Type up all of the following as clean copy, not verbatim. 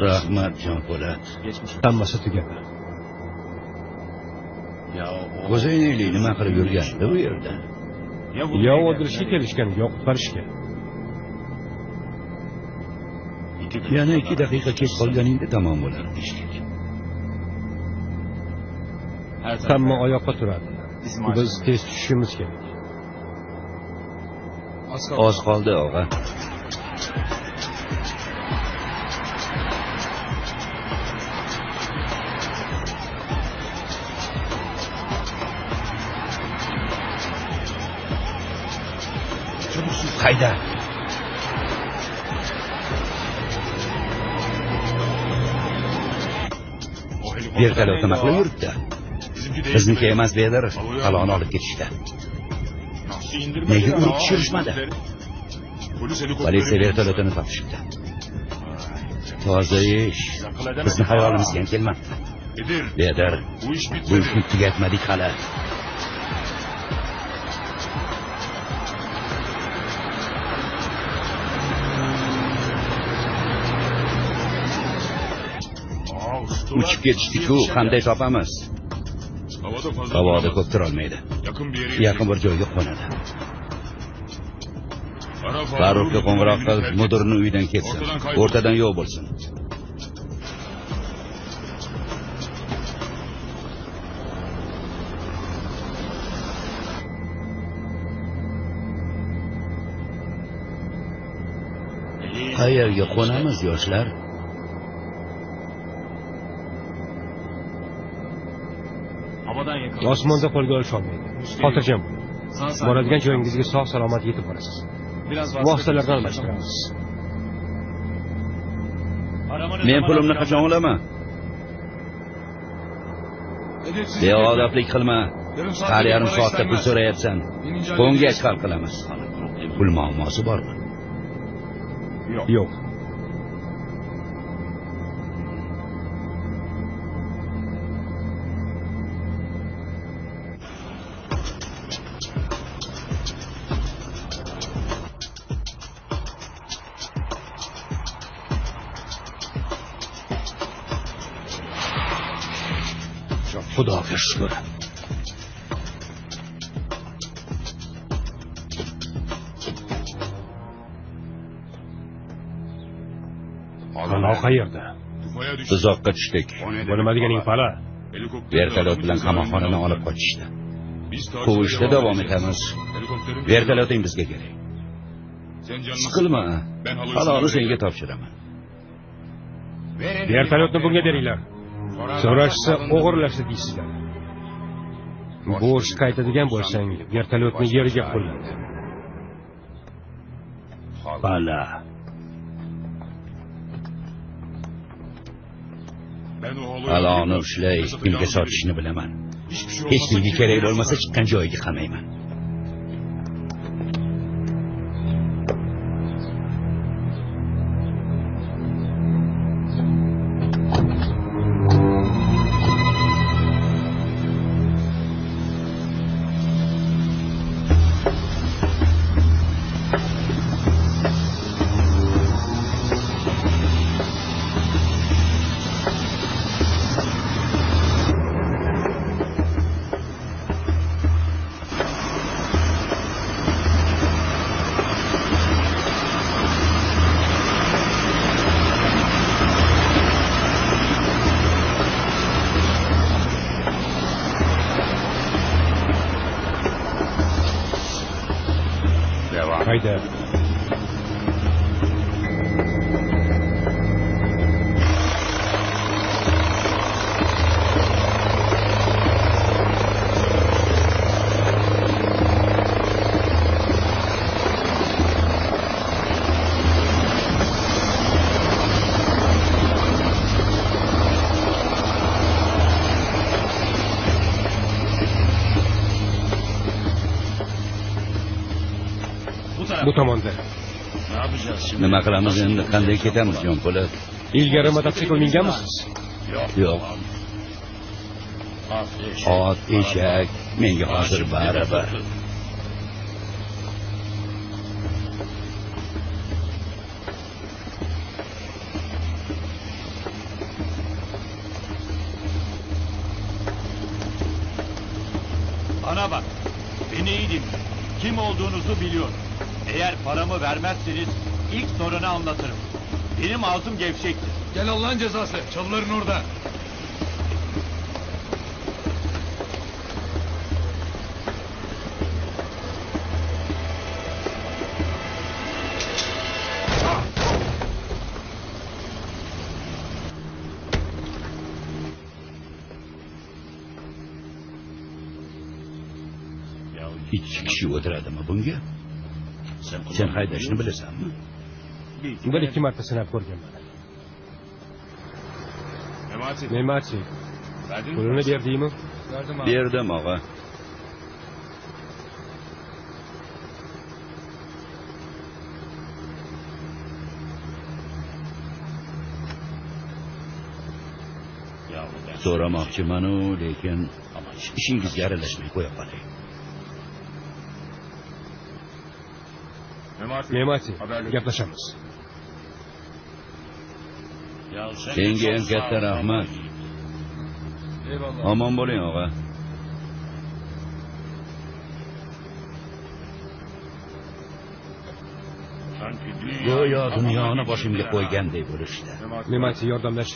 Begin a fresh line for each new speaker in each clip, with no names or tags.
Rahmat Jonpo'lat.
Hammasi tugadi.
O'zinglik nima qilib yurgandi bu yerda?
Yo o'ldirishga kelishgan, yo qutqarishga.
Yana 2 daqiqa kech qolganingda tamom bo'lardi ishlik.
Hamma oyoqqa turadi. Biz tez tushishimiz kerak.
Oz qoldi, og'a. Hayda. Vertolyot nima qilib yuribdi? Bizniki emas bedir, talonni olib ketishdi. Nega uni tushirishmadi? Politsiya vertolyotini topishibdi. Toza ish. Bizni hayolimizga ham kelmabdi. Bedir, bu ishni tugatmadik hali. Uchib ketishdi-ku, qanday topamiz? Havoda ko'p turolmaydi. Yaqin bir joyga qo'nadi. Farruxga qo'ng'iroq qil, mudirning uyidan ketsin. O'rtadan yo'q bo'lsin. Qayerga qo'namiz, yoshlar?
Osmonda qo'lga olish olmaydi. Xotirjam bo'ling. Boradigan joyingizga sog' salomat yetib borasiz. Vositalardan almashtiramiz.
Men pulimni qachon olaman? Beodoblik qilma. Har yarim soatda pul so'rayapsan. Qo'ngach hal qilamiz. Pul muammosi bormi?
Yo'q. Xudoga shukr. Palov qayerda?
Tuzoqqa tushdik.
Bu nima deganing pala?
Vertolyot bilan qamoqxonani olib qochishdi. Quvishda davom etamiz. Vertolyoting bizga kerak. Siqilma. Paloni senga topshiraman.
Vertolyotni bunga beringlar. So'rashsa o'g'irlashdi deysizlar. Bo'sh qaytadigan bo'lsang, vertolyotni yerga qo'yadi. Bala.
Paloni ushlay, kimga sotishni bilaman. Hech kimga kerak bo'lmasa chiqqan joyiga qamayman.
Hayda. Bu tomonda.
Nima qilamiz endi? Qanday ketamiz, Jonpo'lat?
Ilgari mototsikl minganmisiz?
Yo'q. Ot, eshak, menga hozir baribir.
Efendim, kim olduğunuzu biliyorum. Eğer paramı vermezseniz ilk sorunu anlatırım. Benim ağzım gevşektir.
Gel Allah'ın cezası. Çalıların orada.
İki kişi o'tiradimi bunga? Sen haydashni bilasanmi?
Bir ikki marta sinab ko'rganman. Memati, pulini berdingmi?
Berdim og'a. So'ramoqchiman-u, lekin ishingizga aralashmay qo'ya qolay.
Memati, gaplashamiz.
Senga ham katta rahmat. Omon bo'ling, og'a. Go'yo dunyoni boshimga qo'yganday bo'lishdi.
Memati, yordamlash.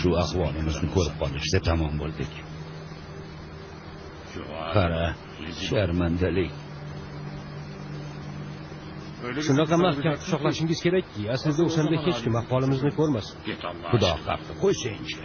Shu ahvolimizni ko'rib qolishsa tamom bo'ldik. Qara, sharmandalik.
Shunaqa mahkam quchoqlashingiz kerakki, aslida o'shanda hech kim ahvolimizni ko'rmasin.
Xudo haqqi, qo'ysangchi.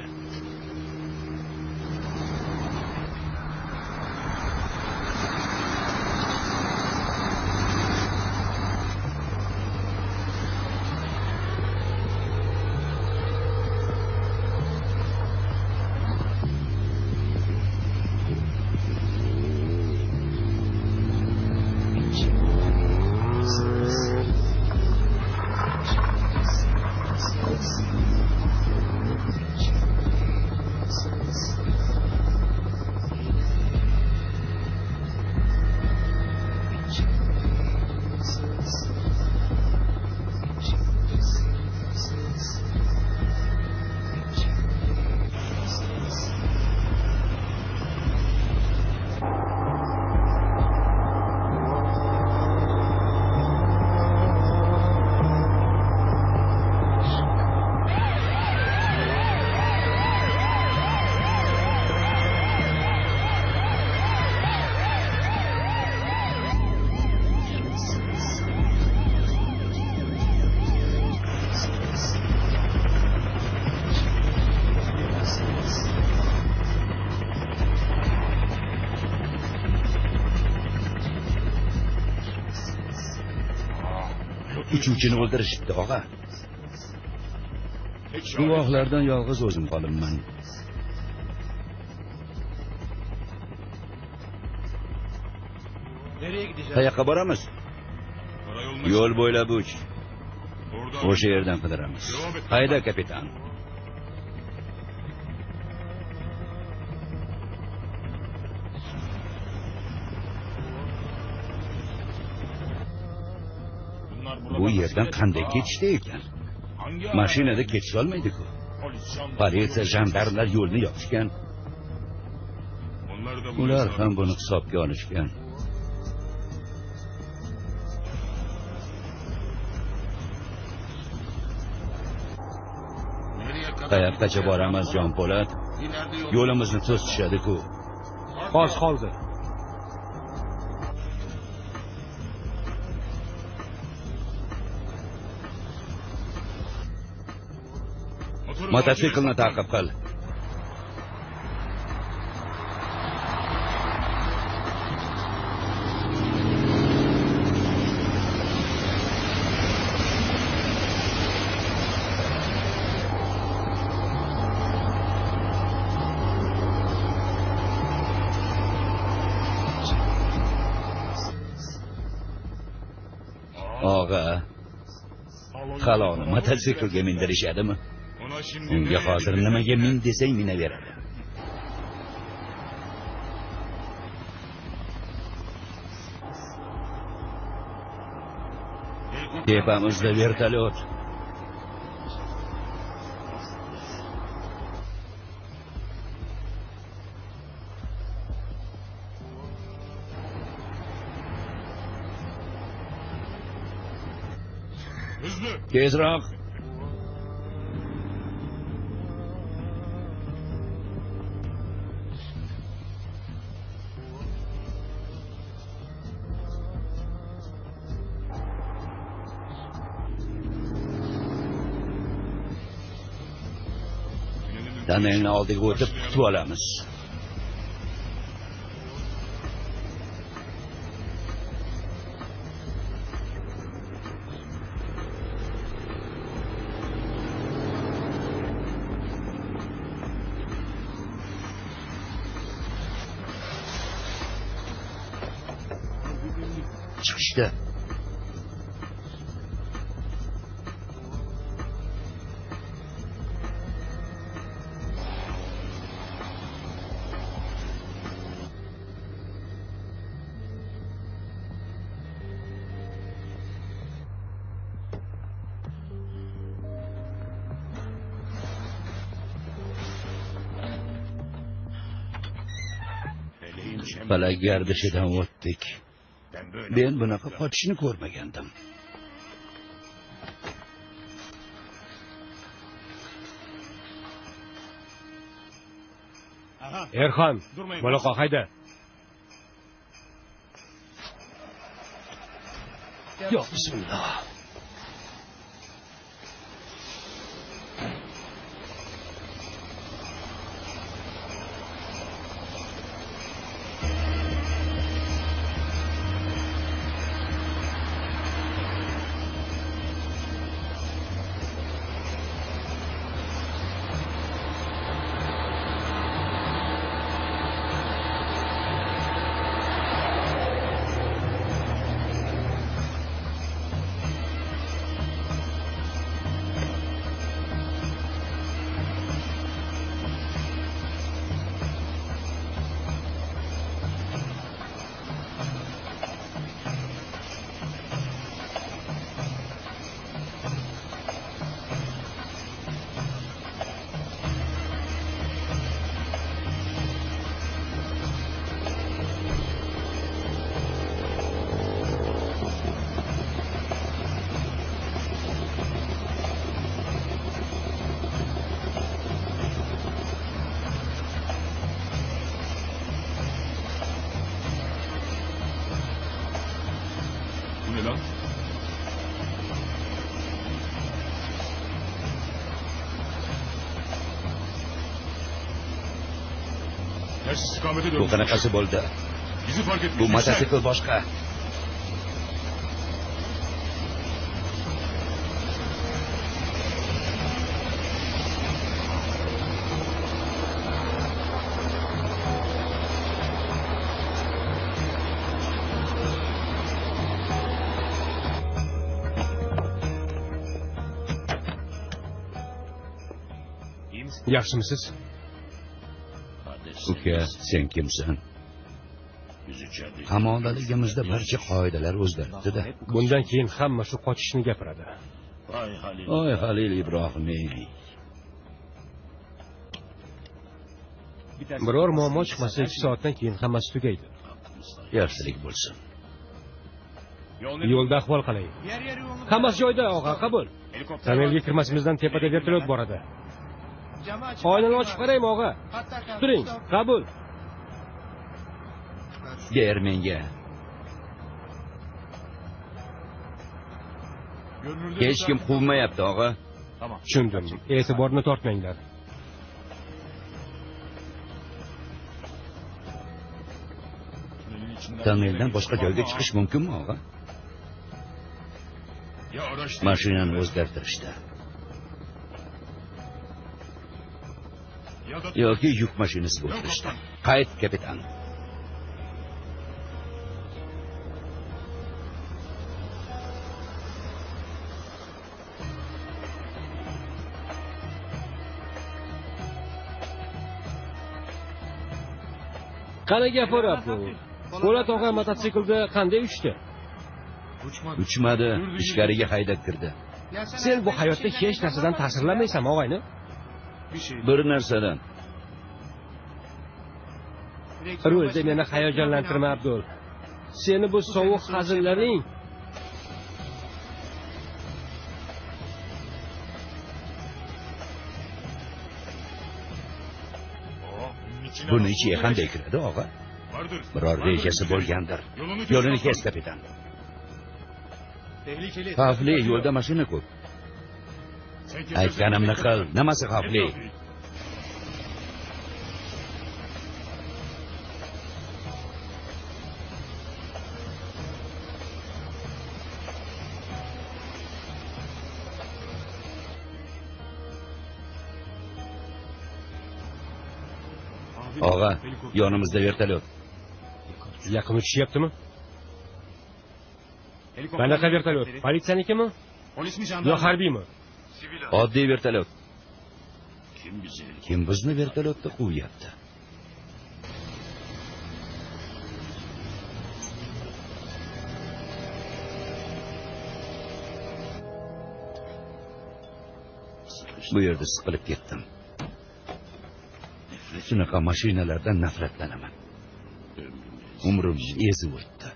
Uchuvchini o'ldirishibdi, og'a. Guvohlardan yolg'iz o'zim qolibman. Qayoqqa boramiz? Yo'l bo'ylab uch. O'sha yerdan qidiramiz. Hayda, kapitan. Bu yerdan qanday ketishdi ekan? Mashinada ketisholmaydi-ku. Politsiya, jandarmlar yo'lni yopishgan. Ular ham buni hisobga olishgan. Qayoqqacha boramiz, Jon Po'lat? Yo'limizni to'sishadi-ku.
Oz qoldi.
Mototsiklni ta'qib qil. Og'a, qaloni mototsiklga mindirishadimi? Unga hozir nimaga min desang minaveradi. Tepamizda vertolyot.
Hızlı.
Tezroq. Tonnelni oldiga o'tib kutib olamiz. Chiqishdi. Falak gardishidan o'tdik. Men bunaqa qochishni ko'rmagandim.
Erxon, Boloqo hayda. Yo, bismillah.
Bu ne lan? Ters istikamete
Bu
dönmüş.
qanaqasi bo'ldi?
Bizi fark etmiş.
Bu
Yüksel.
motosikl boshqa.
Yaxshimisiz?
Uka, sen kimsan? Qamoqdaligimizda barcha qoidalar o'zgardi-da.
Bundan keyin hamma shu qochishni gapiradi.
Oy Halil Ibrohimiy.
Biror muammo chiqmasa 2 soatdan keyin hammasi tugaydi.
Yaxshilik bo'lsin.
Yo'lda ahvol qalay? Hammasi joyida, og'a, qabul. Tonnelga kirmasimizdan tepada vertolyot boradi. Oynani ochib qaraymi, og'a? Turing, qabul.
Ber menga. Hech kim quvmayapti, og'a.
Tushundim. E'tiborni tortmanglar.
Tonneldan boshqa joyga chiqish mumkinmi, og'a?
Ya araştır.
Mashinani o'zgartirishdi.
Ya da
Yoki yuk mashinasiga o'tirishdi. Qayt, kapitan.
Qani gapirib bu? Po'lat og'a mototsiklda qanday uchdi?
Uchmadi, ichkariga haydab kirdi.
Sen bu hayotda hech narsadan ta'sirlanmaysan, og'ayni?
Bir narsadan.
Rulda meni hayajonlantirma, Abdul. Seni bu sovuq hazillaring
buni ichiga qanday kiradi, og'a?
Vardır.
Biror rejasi bo'lgandir. Yo'lini kes, kapitan. Xavfli, yo'lda mashina ko'p. Aytganimni qil, nimasi xavfli? Og'a, yonimizda vertolyot.
Yaqin uchishyaptimi? Qanaqa vertolyot? Politsiyanikimi? Yo harbiymi?
Oddiy vertolyot. Kim bizni vertolyotda qo'yyapti? Bu yerda siqilib ketdim. Shunaqa mashinalardan nafratlanaman. Umrimni ezib o'tdi.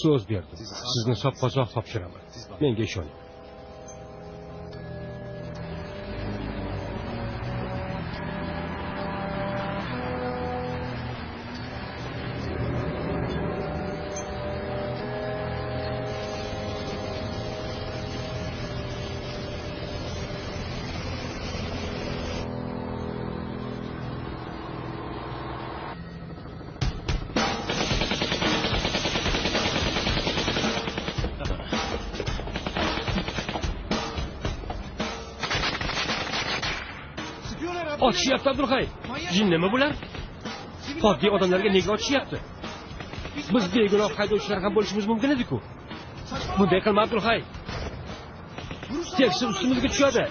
So'z berdim. Sizni sopqozoq topshiraman. Menga ishoning. Otishyapti Abdulhay. Jinnimi bular? Oddiy odamlarga nega otishyapti? Biz begunoh haydovchilar ham bo'lishimiz mumkin edi-ku. Bunday qilma Abdulhay. Tekshir ustimizga tushadi.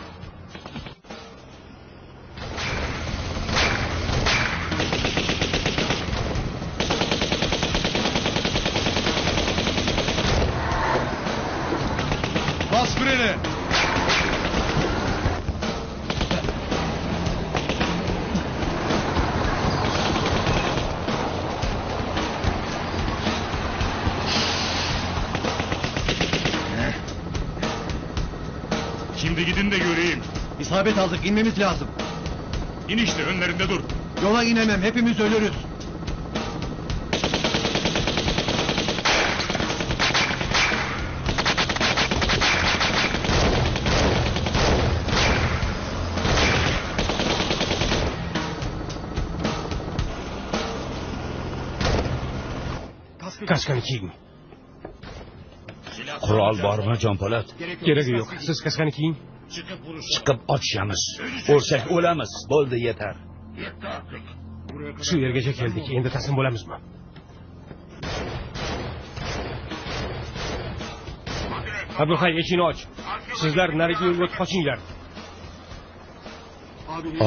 Bas freni. Şimdi gidin de göreyim.
İsabet aldık, inmemiz lazım.
İn işte, önlerinde dur.
Yola inemem, hepimiz ölürüz.
Kaskani kiying.
Qurol bormi, Jonpolat?
Keragi yo'q. Siz kaskani kiying.
Chiqib otishamiz. O'lsak o'lamiz. Bo'ldi, yetar.
Shu yergacha keldik. Endi taslim bo'lamizmi? Abdulhay, eshikni och. Sizlar narigi yo'lga o'tib qochinglar.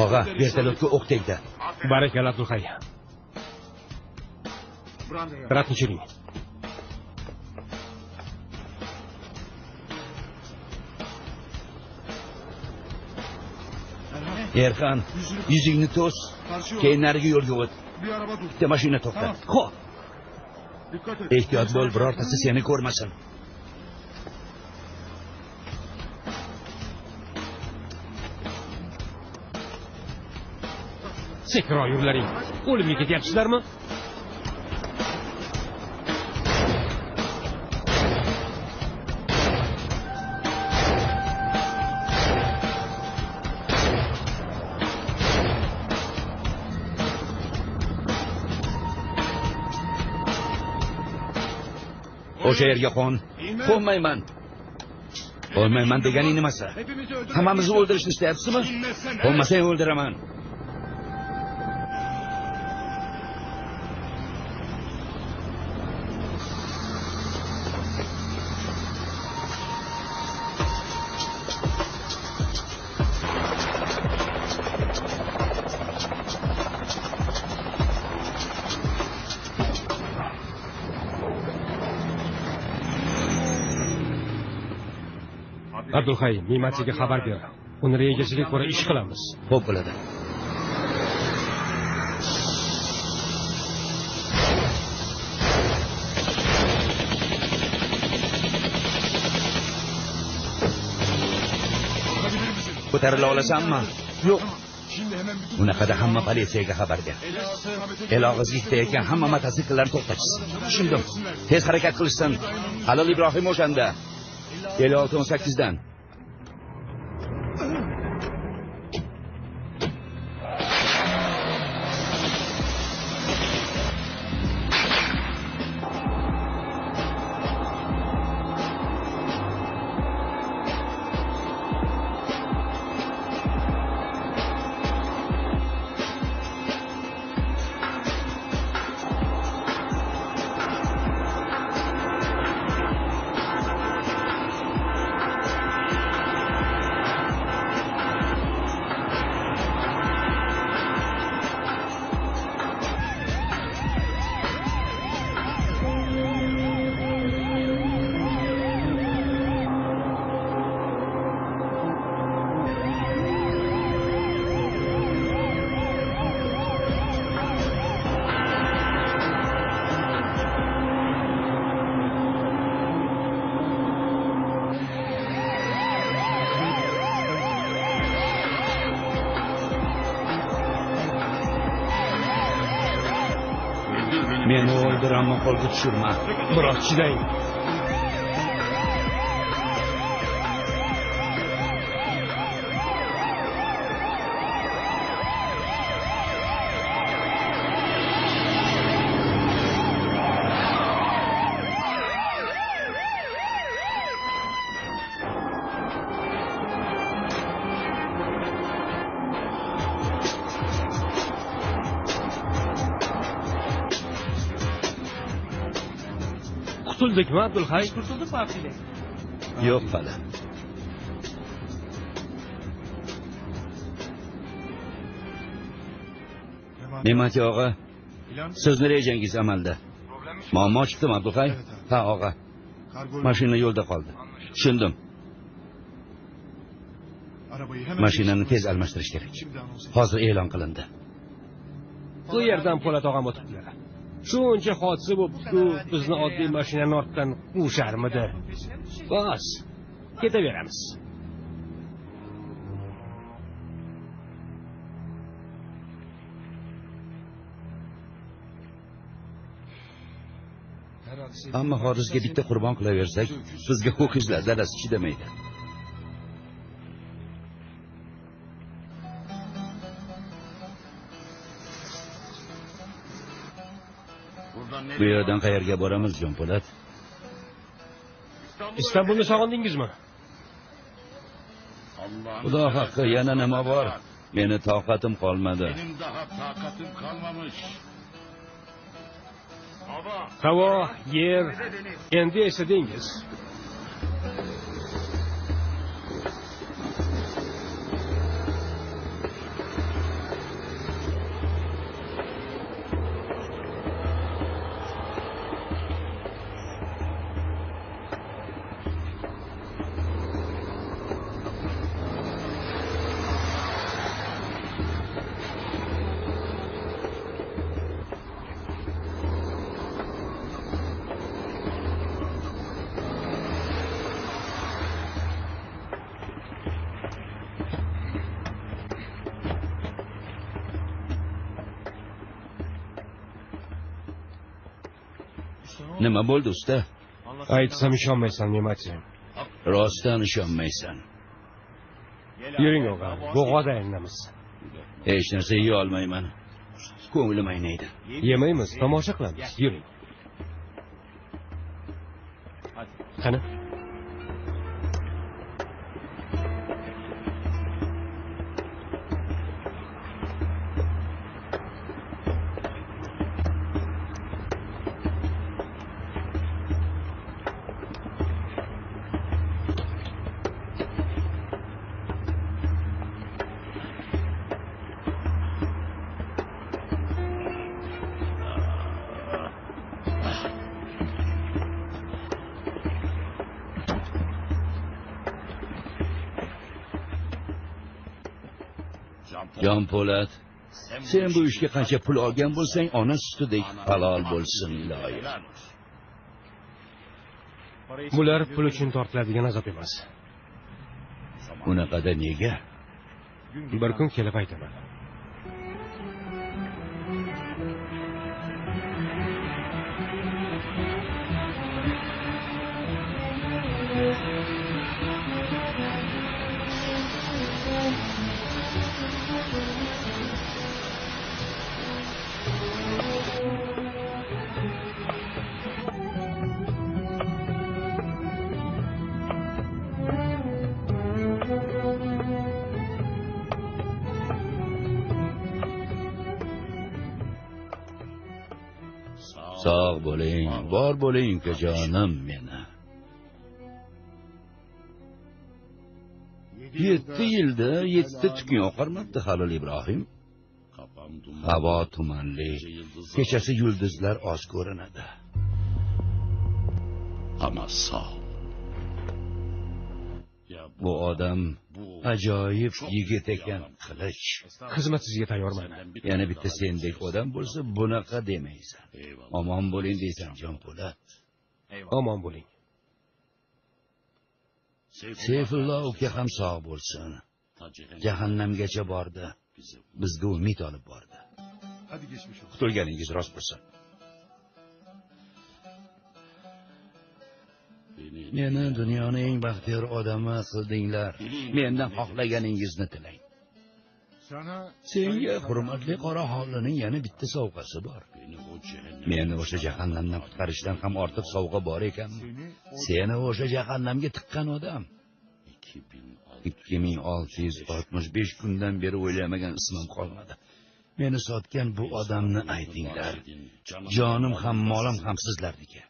Og'a, vertolyotga o'q tegdi.
Barakalla Abdulhay. Ratni chiring.
Erkan, yuzingni to's. Keyin narigi yo'lga o't. Bitta mashina to'xta. Xo'p. Ehtiyot bo'l, birortasi seni ko'rmasin.
Sekiroq yurlaring. O'limga ketyapsizlarmi?
O'sha yerga qo'n. Qo'nmayman. Qo'nmayman deganing nimasi? Hammamizni o'ldirishni istayapsizmi? Qo'nmasang o'ldiraman.
Abdulhay, Mimatiga xabar ber. Uni rejasiga ko'ra ish qilamiz.
Xo'p bo'ladi. Ko'tarila olasanmi? Yo'q. Bunaqada hamma politsiyaga xabar ber. El og'izga ketayotgan hamma mototsikllarni to'xtatsin. Tushundim. Tez harakat qilishsin. Halil Ibrohim o'shanda. 56-18 dan. Meni o'ldiraman, qo'lga tushirma.
Biroq chidang. Qutuldikmi Abdulhay?
Kurtulduk Abdülay.
Yo'q hali. Ne'mat og'a, sizni rejangiz amalda. Muammo chiqdimi Abdulhay? Ha, og'a. Mashina yo'lda qoldi. Tushundim. Mashinani tez almashtirish kerak. Hozir e'lon qilindi.
Bu yerdan Po'lat og'am o'tibdilar. Shuncha hodisa bo'libdi-ku, bizni oddiy mashinani ortdan quvsharmidi? Bas, ketaveramiz.
Hamma xorijga bitta qurbon qilaversak, bizga ho'kizlar dadasi chidamaydi. Bu yerdan qayerga boramiz, Jon Po'lat?
Istanbulni sog'indingizmi?
Xudo haqqi, yana nima bor? Meni toqatim qolmadi.
Benim daha takatim kalmamış.
Havo, yer, endi esladingiz.
Nima bo'ldi usta?
Aytsam ishonmaysan, Ne'matjon.
Rostdan ishonmaysan.
Yuring og'am, bo'g'oda aylanamiz.
Hech narsa yeya olmayman. Ko'nglim aynaydi.
Yemaymiz, tomosha qilamiz. Yuring. Qani?
Jon Po'lat, sen bu ishga qancha pul olgan bo'lsang, ona sutidek halol bo'lsin, iloyim.
Bular pul uchun tortiladigan azob emas.
Unaqada nega?
Bir kun kelib aytaman.
Sog' bo'ling, bor bo'ling ukajonim meni. 7 yilda 7 tukun oqarmabdi Halil Ibrohim. Havo tumanli, kechasi yulduzlar oz ko'rinadi.
Ama sağ ol.
Bu odam ajoyib yigit ekan, Qilich.
Xizmat sizga tayyorman.
Yana bitta sendek odam bo'lsa bunaqa demaysan. Omon bo'ling deysan, jon Po'lat.
Omon bo'ling.
Seyfullo uka ham sog' bo'lsin. Jahannamgacha bordi. Bizga umid olib bordi. Qutulganingiz rost bo'lsin. Meni dunyoning eng baxtiyor odami qildinglar. Mendan xohlaganingizni tilang. Senga hurmatli qora hovlining yana bitta sovg'asi bor. Meni o'sha jahannamdan qutqarishdan ham ortiq sovg'a bor ekan. Seni o'sha jahannamga tiqqan odam. 2665 kundan beri o'ylamagan ismim qolmadi. Meni sotgan bu odamni aytinglar. Jonim ham, molim ham sizlarniki.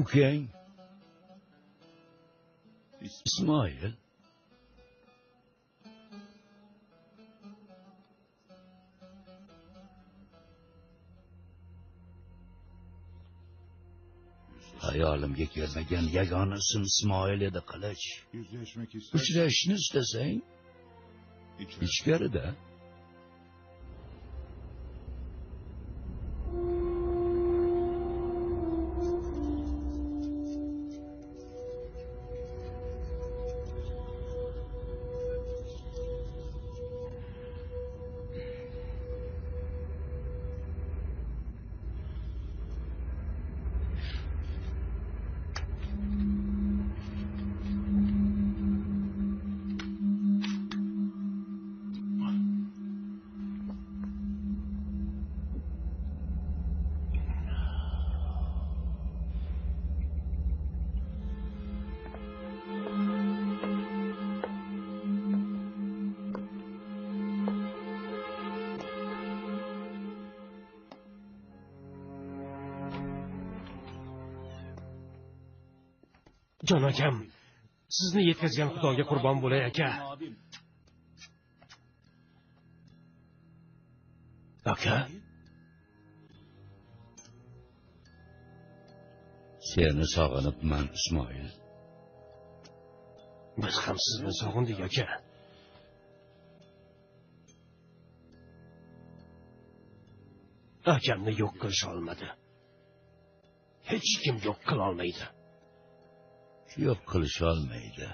Ukang Ismoil. Hayolimga kelmagan yagona ism Ismoil edi, Qilich. Uchrashishni istasang, ichkarida.
Jon akam, sizni yetkazgan Xudoga qurbon bo'lay aka. Aka?
Seni sog'inibman, Ismoil.
Biz ham sizni sog'indik aka. Akamni yo'q qilish olmadi. Hech kim yo'q qila olmaydi.
Yo'q qilish olmaydi.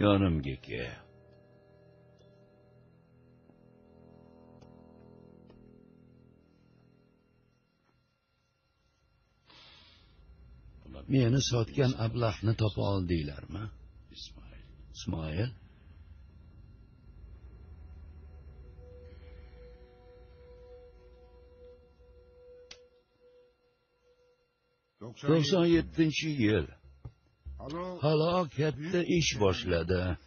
Yonimga kel. Meni sotgan ablahni topa oldinglarmi? İsmail? Doksan yettinchi yil. Halokatda ish boshladi.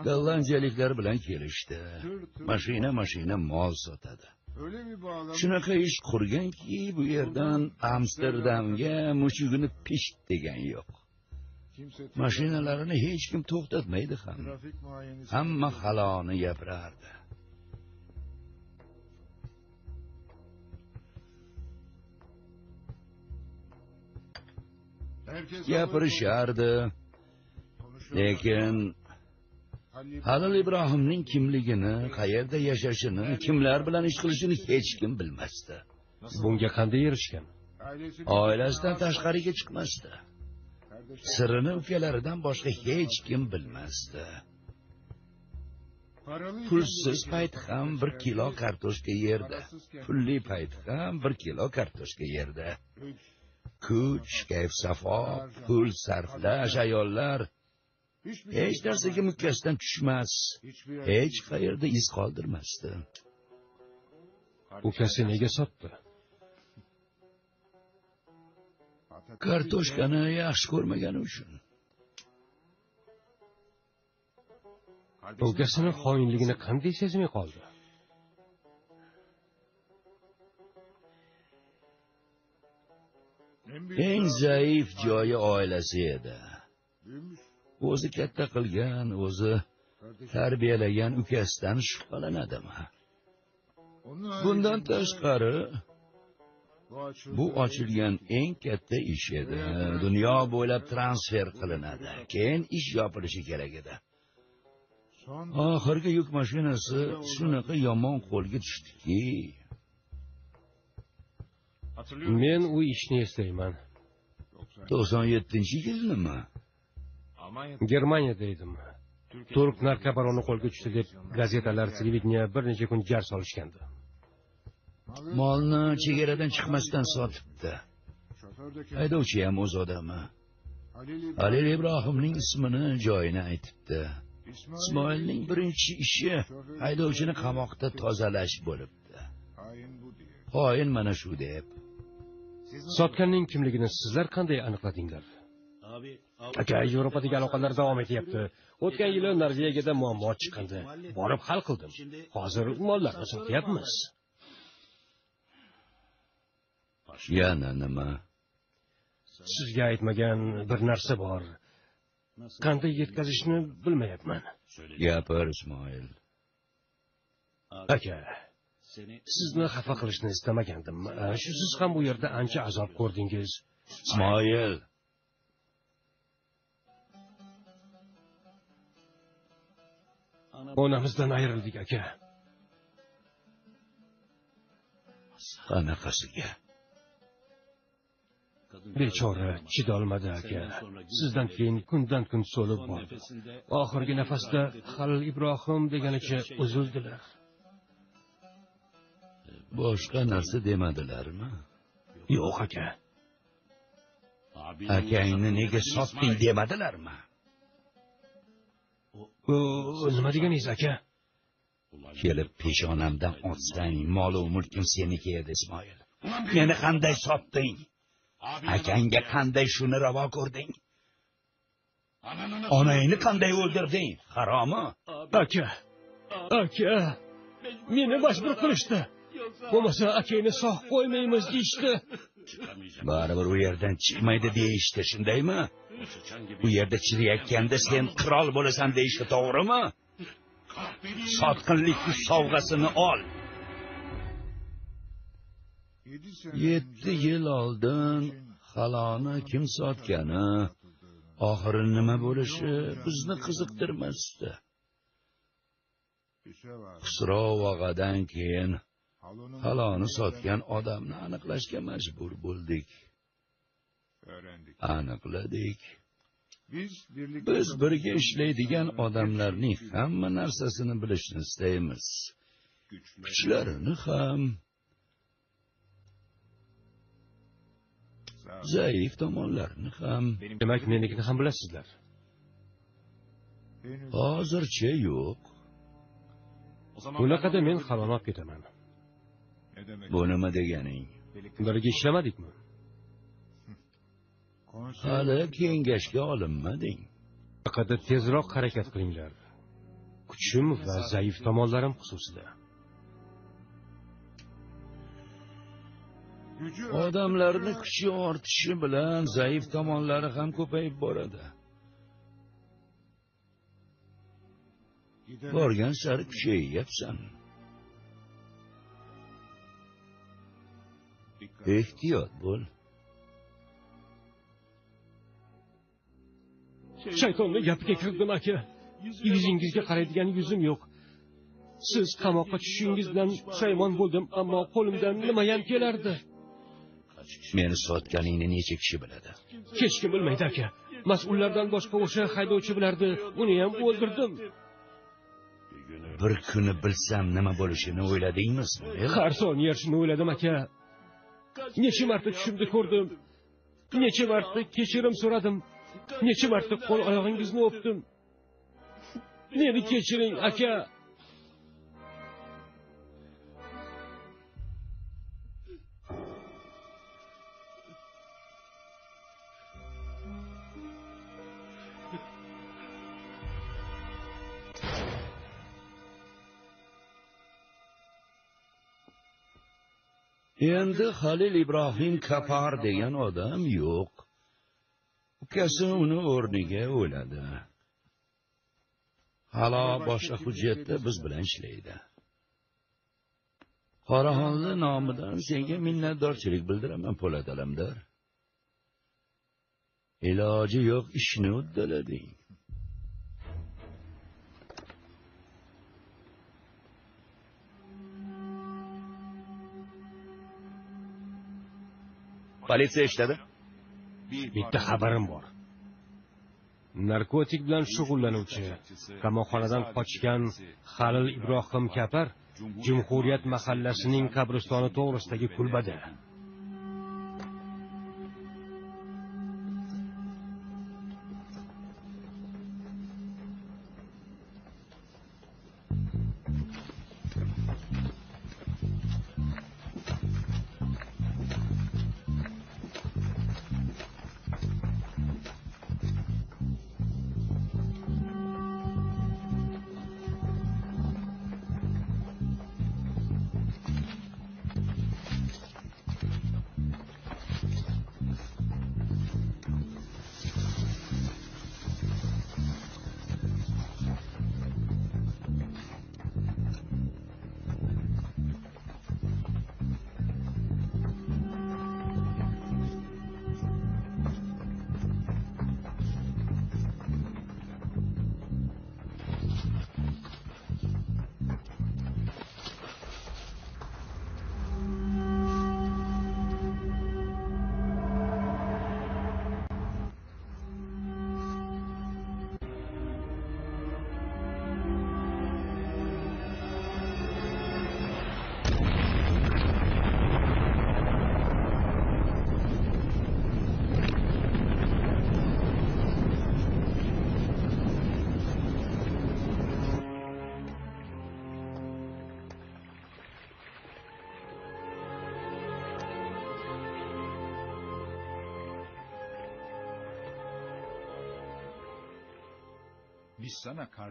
Gollandiyaliklar bilan kelishdi. Mashina mol sotadi. Shunaqa ish qurganki, bu yerdan Amsterdamga mushugini pisht degan yo'q. Mashinalarini hech kim to'xtatmaydi ham. Hamma haloni gapirardi. Gapirishardi. Lekin Halil Ibrohimning kimligini, qayerda yashashini, kimlar bilan ish qilishini hech kim bilmasdi.
Bunga qanday erishgan?
Oilasidan tashqariga chiqmasdi. Sirini ukalaridan boshqa hech kim bilmasdi. Pulsiz payt ham 1 kilo kartoshka yerdi. Pulli payt ham 1 kilo kartoshka yerdi. Kuch, kayf-safo, pul sarflash, ayollar hech narsaga mukkasidan tushmas, hech qayerda iz qoldirmasdi.
Ukasi nega sotdi?
Kartoshkani yaxshi ko'rmagani uchun.
Ukasini xoinligini qanday sezmay qoldi?
Eng zaif joyi oilasi edi. O'zi katta qilgan, o'zi tarbiyalagan ukasidan shubhalanadimi? Bundan tashqari, bu ochilgan eng katta ish edi. Dunyo bo'ylab transfer qilinadi. Keyin ish yopilishi kerak edi. Oxirgi yuk mashinasi shunaqa yomon qo'lga tushdiki.
Men u ishni eslayman.
97-yilnimi?
Germaniyada edim. Turk narkobaroni qo'lga tushdi deb gazetalar, televideniya bir necha kun jar solishgandi.
Molni chegaradan chiqmasdan sotibdi. Haydovchi ham o'z odami. Halil Ibrohimning ismini, joyini aytibdi. Ismoilning birinchi ishi haydovchini qamoqda tozalash bo'libdi. Xoin mana shu deb.
Sotganning kimligini sizlar qanday aniqladinglar? Aka, Yevropadagi aloqalar davom etyapti. O'tgan yili Norvegiyada muammo chiqqandi. Borib hal qildim. Hozir mollarni sotyapmiz.
Yana nima?
Sizga aytmagan bir narsa bor. Qanday yetkazishni bilmayapman.
Gapir, Ismoil.
Aka, sizni xafa qilishni istamagandim. Siz ham bu yerda ancha azob ko'rdingiz.
Ismoil.
Onamizdan ayrildik, aka.
Qanaqasiga?
Bechora chidolmadi, aka. Sizdan keyin kundan kun so'lib bordi. Oxirgi nafasda Halil Ibrohim deganicha uzildilar.
Boshqa narsa demadilarmi?
Yo'q, aka.
Akangni nega sotding demadilarmi?
Nima deganingiz, aka?
Kelib peshonamdan otsang, mol-u mulkim seniki edi, Ismoil. Meni qanday sotding? Akangga qanday shuni ravo ko'rding? Onangni qanday o'ldirding? Haromi?
Aka, meni majbur qilishdi. Bo'lmasa akangni sog' qo'ymaymiz deyishdi.
Baribir u yerdan chiqmaydi deyishdi, shundaymi? Bu yerda chiriyotganda sen qirol bo'lasan deyishdi, to'g'rimi? Sotqinlik sovg'asini ol. 7 yil oldin xaloni kim sotgani, oxiri nima bo'lishi bizni qiziqtirmasdi. Xusro vog'adan keyin xaloni sotgan odamni aniqlashga majbur bo'ldik. Aniqladik. Biz birga ishlaydigan odamlarning hamma narsasini bilishni istaymiz. Kuchlarini ham, zaif tomonlarini ham.
Demak, menikini ham bilasizlar.
Hozircha yo'q.
Bunaqada men xaloni olib ketaman.
Bu nima deganing?
Birga ishlamadikmi?
Hali kengashga olinmading.
Faqat tezroq harakat qilinglar. Kuchim va zaif tomonlarim xususida.
Odamlarni kuchi ortishi bilan zaif tomonlari ham ko'payib boradi. Borgan sari kuchayyapsan. Ehtiyot bo'l.
Shaytonning gapiga kirdim, aka. Yuzingizga qaraydigan yuzim yo'q. Siz qamoqqa tushishingiz bilan pushaymon bo'ldim, ammo qo'limdan nimayam kelardi.
Meni sotganingni necha kishi biladi?
Hech kim bilmaydi aka. Mas'ullardan boshqa o'sha haydovchi bilardi. Uni ham o'ldirdim.
Bir kuni bilsam nima bo'lishini o'yladingizmi?
Har soniya shuni o'yladim aka. Necha marta tushimda ko'rdim. Necha marta kechirim so'radim. Necha marta qo'l oyog'ingizni o'pdim. Meni kechiring aka.
Endi Halil Ibrohim Kapar degan odam yo'q. Ukasi uni o'rniga o'ladi. Halo boshqa hujjatda biz bilan ishlaydi. Qoraxonli nomidan senga minnatdorchilik bildiraman, Po'lat Alamdor. Iloji yo'q ishni uddalading. Politsiya ishladi.
Bitta xabarim bor. Narkotik bilan shug'ullanuvchi, qamoqxonadan qochgan Halil Ibrohim Kapar Jumhuriyat mahallasining qabristoni to'g'risidagi kulbada.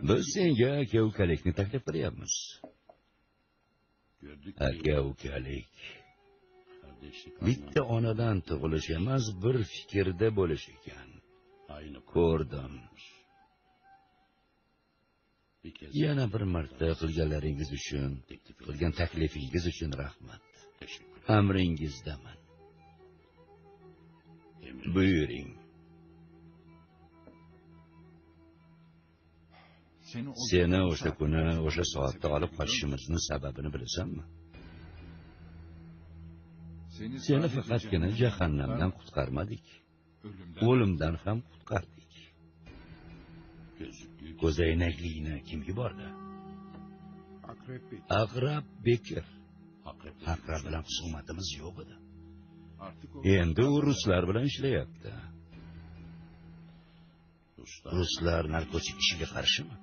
Biz senga aka-ukalikni taklif qilyapmiz. Aka-ukalik. Bitta onadan tug'ilish emas, bir fikrda bo'lish ekan. Ko'rdim. Yana bir marta qilganlaringiz uchun, qilgan taklifingiz uchun rahmat. Amringizdaman. Buyuring. Seni o'sha kuni, o'sha soatda olib qochishimizning sababini bilasanmi? Seni faqatgina jahannamdan qutqarmadik, o'limdan ham qutqardik. Ko'zoynaklikni kim yubordi? Aqrab Bekir. Aqrab bilan husumatimiz yo'q edi. Endi u ruslar bilan ishlayapti. Ruslar narkotik ishiga qarshimi?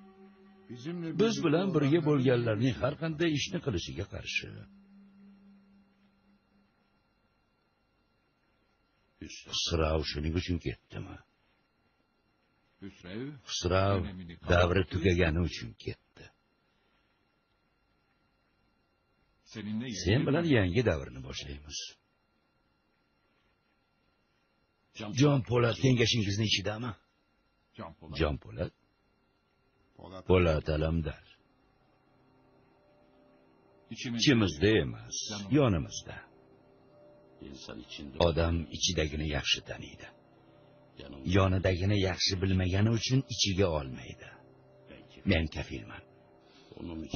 Biz bilan birga bo'lganlarning har qanday ishni qilishiga qarshi. Xusrav shuning uchun ketdimi? Xusrav davri tugagani uchun ketdi. Sen bilan yangi davrni boshlaymiz. Jon Po'lat kengashingizni ichidami? Jon Po'lat? Po'lat Alamdor. Ichimizda emas, yonimizda. Odam ichidagini yaxshi taniydi. Yonidagini yaxshi bilmagani uchun ichiga olmaydi. Men kafilman.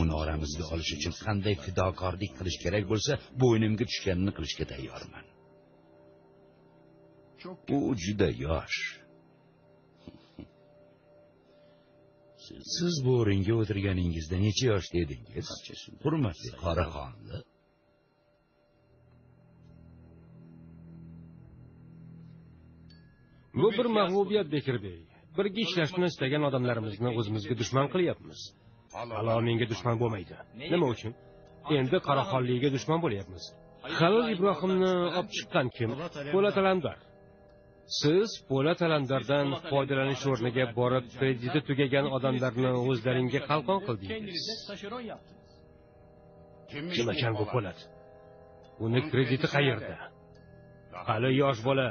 Uni oramizga olish uchun qanday fidokorlik qilish kerak bo'lsa, bo'ynimga tushganini qilishga tayyorman. U juda yosh. Siz bu o'ringa o'tirganingizda necha yoshda edingiz? Hurmatli Qoraxonli.
Bu bir mag'lubiyat, Bekirbey. Birga ishlashni istagan odamlarimizni o'zimizga dushman qilyapmiz. Alloh menga dushman bo'lmaydi. Nima uchun? Endi Qoraxonliga dushman bo'lyapmiz. Halol Ibrohimni olib chiqqan kim? Po'lat Alamdor. Siz Po'lat Alamdordan foydalanish o'rniga borib, krediti tugagan odamlarni o'zlaringga qalqon qildingiz. Kim ekan bu Po'lat? Uni krediti qayerda? Hali yosh bola.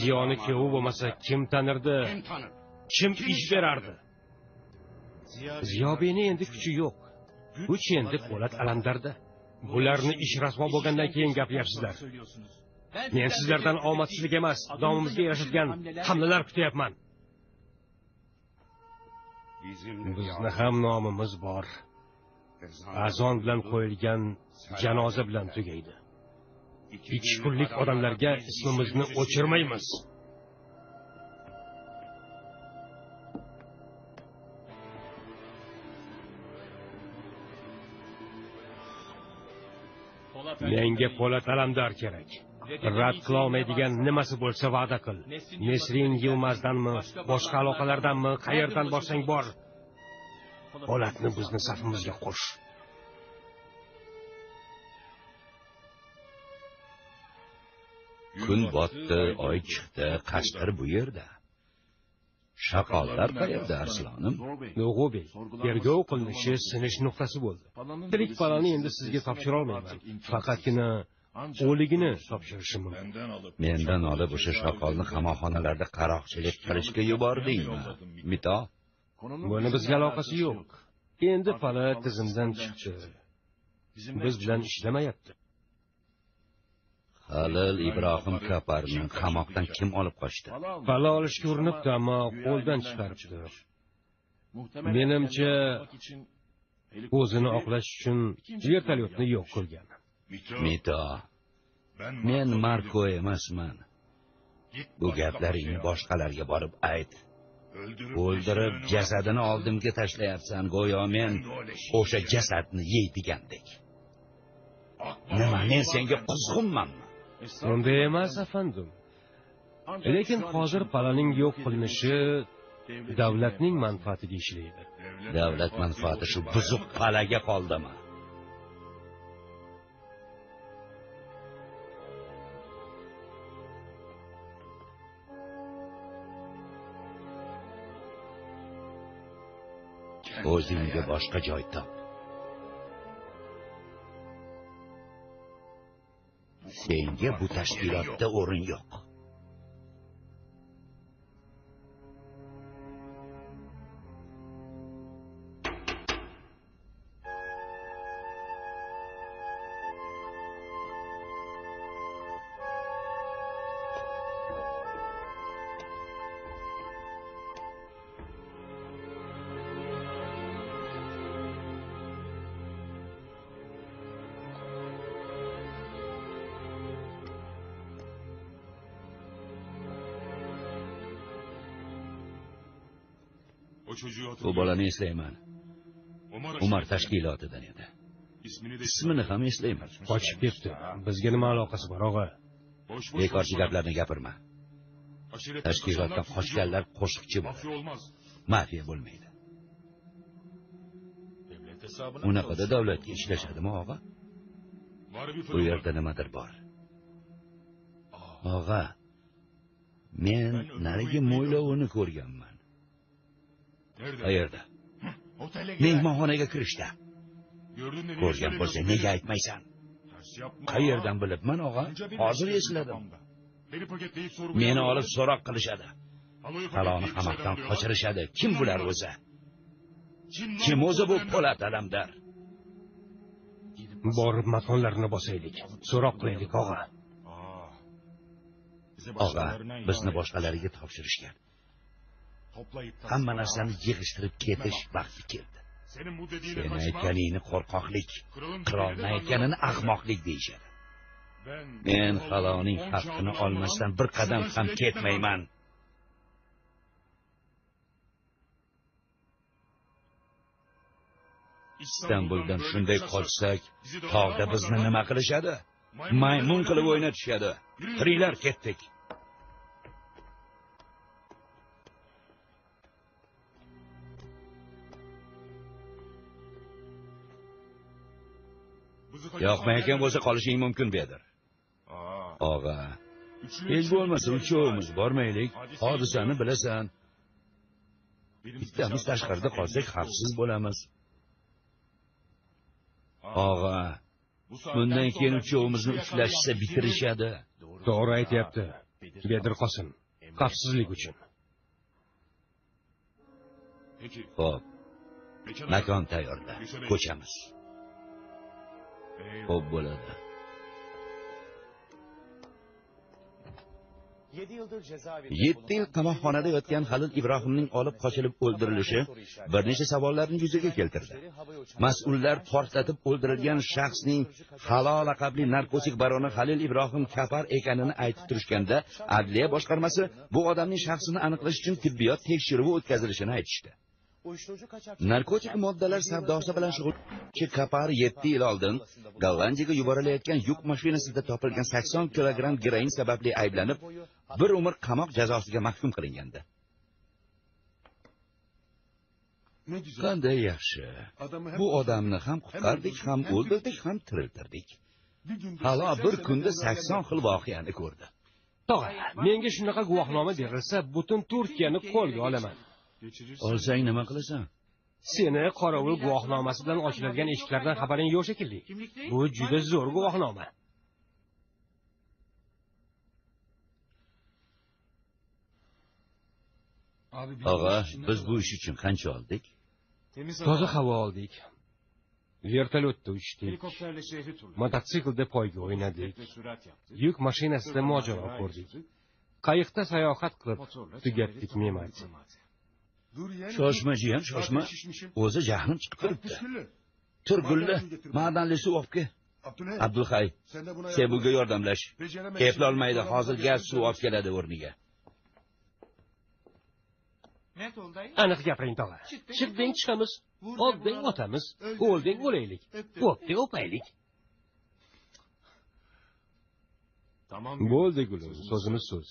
Ziyoni kevu bo'lmasa kim tanirdi? Kim ish berardi? Ziyobeyni endi kuchi yo'q. Kuch endi Po'lat Alamdorda. Bularni ish rasvo bo'lgandan keyin gapyapsizlar. Men sizlardan omadsizlik emas, nomimizga yarashadigan hamlalar kutyapman. Bizni ham nomimiz bor. Azon bilan qo'yilgan janoza bilan tugaydi. 2 kunlik odamlarga ismimizni o'chirmaymiz. Menga Po'lat Alamdor kerak. Rad qilolmaydigan nimasi bo'lsa va'da qil. Nesrin Yilmazdanmi, boshqa aloqalardanmi, qayerdan borsang bor. Po'latni bizni safimizga qo'sh.
Kun botdi, oy chiqdi, Qashqar bu yerda. Shaqollar qayerda, Arslonim?
O'g'ubey, tergov qilinishi sinish nuqtasi bo'ldi. Tirik palani endi sizga topshira olmayman. Faqatgina o'ligini topshirishim mumkin.
Mendan olib o'sha shaqolni qamoqxonalarda qaroqchilik qilishga yubordingmi? Mito?
Buni bizga aloqasi yo'q. Endi pala tizimdan chiqdi. Biz bilan ishlamayapti.
Halil Ibrohim Kaparni qamoqdan kim olib qochdi?
Pala olishga urinibdi, ammo qo'ldan chiqaribdi. Menimcha o'zini oqlash uchun vertolyotni yo'q qilgan.
Mito, men Marko emasman. Bu gaplaringni boshqalarga borib ayt. O'ldirib jasadini oldimga tashlayapsan, go'yo men o'sha jasadni yeydigandek. Nima, men senga quzg'unmanmi?
Unday emas, afandim. Lekin hozir palaning yo'q qilinishi davlatning manfaatiga ishlaydi.
Davlat manfaati shu buzuq palaga qoldimi? O'zingga boshqa joy top. Senga bu tashkilotda o'rin yo'q. Bu bolani eslayman. Umar tashkilotidan edi. Ismini ham eslayman.
Qochib ketdi. Bizga nima aloqasi bor, og'a?
Bekorchi gaplarni gapirma. Tashkilotdan qochganlar qo'shiqchi bo'ladi. Mafiya bo'lmaydi. Unaqada davlatga ishlashadimi, og'a? Bu yerda nimadir bor. Og'a, men narigi mo'ylovini ko'rganman. Qayerda? Mehmonxonaga kirishda. Ko'rgan bo'lsang, nega aytmaysan? Qayerdan bilibman, og'a? Hozir esladim. Meni olib so'roq qilishadi. Paloni qamoqdan qochirishadi. Kim bular o'zi? Kim o'zi bu Po'lat Alamdor?
Borib makonlarni bosaylik. So'roq qilaylik, og'a.
Og'a, bizni boshqalariga topshirishgan. Hamma narsani yig'ishtirib ketish vaqti keldi. Sen aytganingni qo'rqoqlik, qirolni aytganini ahmoqlik deyishadi. Men Haloning haqqini olmasdan bir qadam ham ketmayman. Istanbuldan shunday qochsak, tog'da bizni nima qilishadi? Maymun qilib o'ynatishadi. Qiringlar, ketdik. Yoqmayotgan bo'lsa qolishing mumkin Bedir. Og'a, hech bo'lmasa uchovimiz bormaylik. Hodisani bilasan. Bittamiz tashqarida qolsak xavfsiz bo'lamiz. Og'a, bundan keyin uchovimizni ushlashsa bitirishadi.
To'g'ri aytayapti. Bedir Qosim, xavfsizlik uchun.
Xo'p. Makon tayyorla. Ko'chamiz. Xo'p bo'ladi. 7 yil qamoqxonada yotgan Halil Ibrohimning olib qochilib o'ldirilishi bir necha savollarni yuzaga keltirdi. Mas'ullar portlatib o'ldirilgan shaxsning Halo laqabli narkotik baroni Halil Ibrohim Kapar ekanini aytib turishganda, Adliya boshqarmasi bu odamning shaxsini aniqlash uchun tibbiyot tekshiruvi o'tkazilishini aytishdi. Narkotik moddalar savdosi bilan shug'ullanuvchi Kapar 7 yil oldin Gollandiyaga yuborilayotgan yuk mashinasida topilgan 80 kilogramm geroin sababli ayblanib, bir umr qamoq jazosiga mahkum qilingandi. Qanday yaxshi. Bu odamni ham qutqardik, ham o'ldirdik, ham tiriltirdik. Halo bir kunda 80 xil voqeani ko'rdi.
Tog'a, menga shunaqa guvohnoma berilsa, butun Turkiyani qo'lga olaman.
Olsang nima qilasan?
Seni qorovul guvohnomasi bilan ochiladigan eshiklardan xabaring yo'q shekilli. Bu juda zo'r guvohnoma.
Og'a, biz bu ish uchun qancha oldik?
Toza havo oldik. Vertolyotda uchdik. Mototsiklda poyga o'ynadik. Yuk mashinasida mojaro ko'rdik. Qayiqda sayohat qilib tugatdik Memat.
Shoshma jiyan, shoshma. O'zi jahlim chiqib turibdi. Turgulla, ma'danli suv olib kel. Abdulhay, sen bunga yordamlash. Eplolmaydi, hozir gaz suv olib keladi o'rniga.
Aniq gapiring tog'a. Chiqding chiqamiz, olding otamiz, o'lding o'laylik, o'pding o'paylik. Bo'ldi gulim, so'zimiz so'z.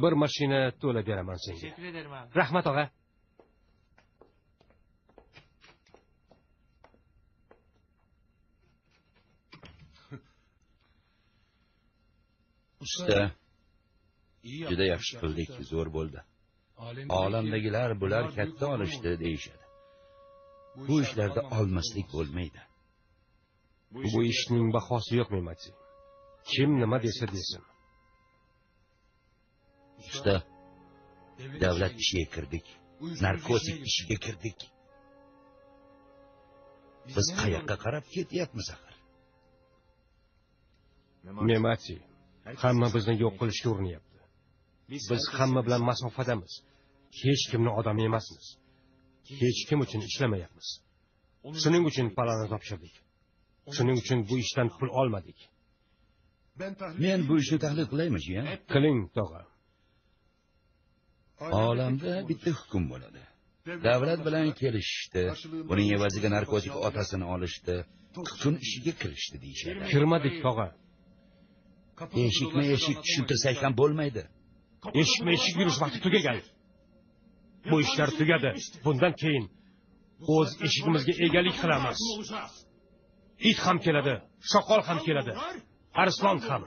Bir mashina to'la beraman senga. Rahmat og'a.
Usta, juda yaxshi qildik, zo'r bo'ldi. Olamdagilar bular katta olishdi deyishadi. Bu ishlarda olmaslik bo'lmaydi.
Bu ishning bahosi yo'q Mematsi. Kim nima desa desin.
Usta, davlat ishiga kirdik. Narkotik ishiga kirdik. Biz qayoqqa qarab ketyapmiz axir?
Mematsi, hamma bizni yo'q qilishga urinyapti. Biz hamma bilan masofadamiz. Hech kimni odam emasmiz. Hech kim uchun ishlamayapmiz. Shuning uchun palani topshirdik. Shuning uchun bu ishdan pul olmadik.
Men bu ishni tahlil qilaymi, jiyan?
Qiling, tog'a.
Olamda bitta hukm bo'ladi. Davlat bilan kelishishdi. Buning evaziga narkotik otasini olishdi. Tutun ishiga kirishdi deyishadi.
Kirmadik, tog'a.
Eshik tushuntirsak ham bo'lmaydi.
Eshik yurish vaqti tugagan. Bu ishlar tugadi. Bundan keyin o'z eshigimizga egalik qilamiz. It ham keladi, shoqol ham keladi, arslon ham.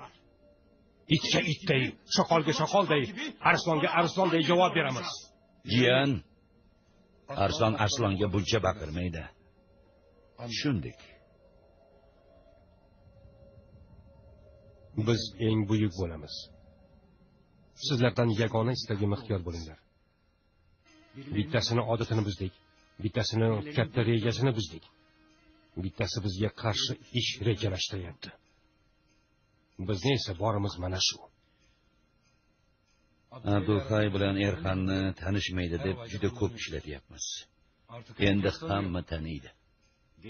Itga itday, shoqolga shoqolday, arslonga arslonday javob beramiz.
Jiyan, arslonga buncha baqirmaydi. Tushundik.
Biz eng buyuk bo'lamiz. Sizlardan yagona istagim ixtiyor bo'linglar. Bittasini odatini buzdik, bittasini katta rejasini buzdik. Bittasi bizga qarshi ish rejalashtiryapti. Bizni esa borimiz mana shu.
Abdulhay bilan Erxanni tanishmaydi deb juda ko'p ishlatyapmiz. Endi hamma taniydi.